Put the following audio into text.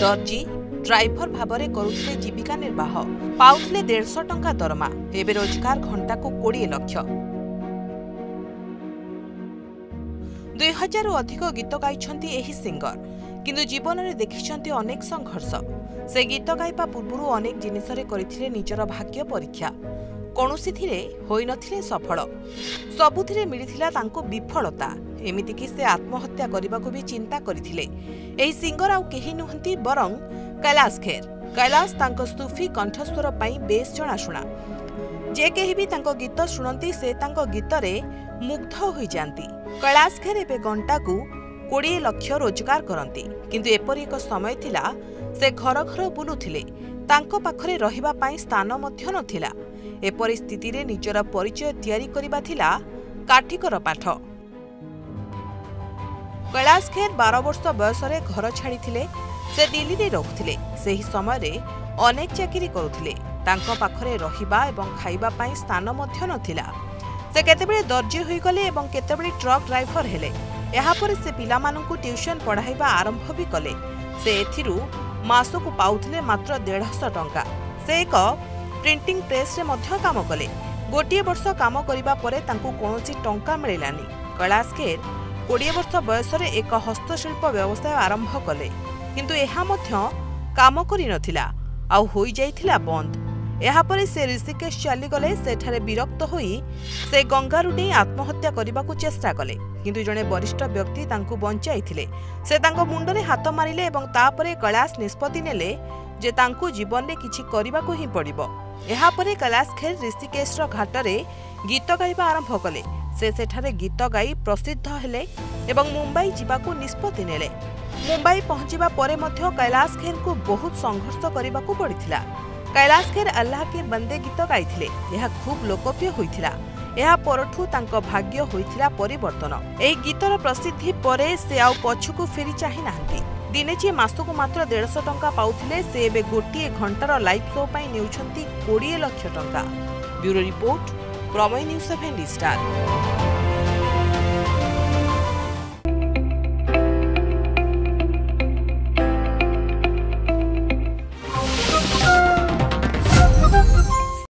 दर्जी ड्राइवर भाव में करुले जीविका निर्वाह पाउले 150 टंका दरमा एवं रोजगार घंटा को 20 लाख। 2000 अधिक गीत गाइछन्ती एही सिंगर किंतु जीवन में देखिछन्ती अनेक संघर्ष। से गीत गाइबा पूर्व अनेक जिनिसरे करथिले निजर भाग्य परीक्षा कौनसी थिरे होई नथिले सफल सबुथिरे मिलिथिला तांको विफलता एमिति कि से आत्महत्या करने को भी चिंता करथिले। एही सिंगर आउ केही नुहंती बरं कैलाश खेर। कैलाश तांको सूफी कंठस्वर पई बेस जणाशुना जे केही भी तांको गीत शुणती से तांको गीतरे मुग्ध होई जांती। कैलाश खेर एबे घंटा को 20 लाख रोजगार करती किंतु एपरि एक समय थिला से घर घर बुलुथिले तांको पाखरे रहिबा पई स्थान मध्य नथिला। ए परिस्थिति रे निजर परिचय तैयारी करिबा थिला काठिकर पाठ। कैलाश खेर 12 वर्ष बयस रे घर छाड़ीथिले। से दिल्ली रे रहुथिले। सेही समय रे अनेक चाकरी करुथिले। तांको पाखरे रहिबा एवं खाइबा पई स्थान मध्य नथिला। से केतेबेले दर्जी होई गले एवं केतेबेले ट्रक ड्राइवर हेले। एहा पर से पिला मानकु ट्यूशन पढ़ाइबा आरंभ भी कले। से एथिरु मासकु पाउथिले मात्र 150 टंका। से एक प्रिंटिंग प्रेस रे मध्य काम कले। गोटिए वर्ष काम करिबा परे तांकु कोनोसी टंका मिलिलानी। कैलाश खेर 20 वर्ष बयस रे एक हस्तशिल्प व्यवसाय आरंभ कले किंतु एहा मध्य काम करि नथिला आ होई जाइथिला बंद। एहा परे से ऋषिकेश चली गले। सेठारे विरक्त होई से गंगारू नै आत्महत्या करिबाकू चेष्टा कले किंतु जणे वरिष्ठ व्यक्ति तांकू बंचाइथिले। से तांको मुंडरे हाथ मारिले एवं तापरे कैलाश निष्पत्ति नेले जे तांकू जीवन में किछि करिबाकू ही पड़िबो। एहा परे कैलाश खेर ऋषिकेश घाटरे गीत गाइबा आरंभ कले। से सेठारे गीत गाई प्रसिद्ध हेले एवं मुंबई जिबाकू निष्पत्ति नेले। मुंबई पहुंचीबा परे मध्य कैलाश खेर को बहुत संघर्ष करिबाकू पड़िथिला। कैलाश खेर अल्लाह के बंदे गीत गाइथिले। यह खूब लोकप्रिय होइथिला। यह परठू तांको भाग्य होइथिला परिवर्तन। एही गीतर प्रसिद्धि परे से आउ पछुकू फेरी चाहि नाहंती। दिने जे मासकू मात्र 150 टंका पाउथिले से एबे गोटिए घंटार लाइव शो पई नेउछंती 20 लाख टंका। ब्यूरो रिपोर्ट प्रमेय न्यूज 7 स्टार।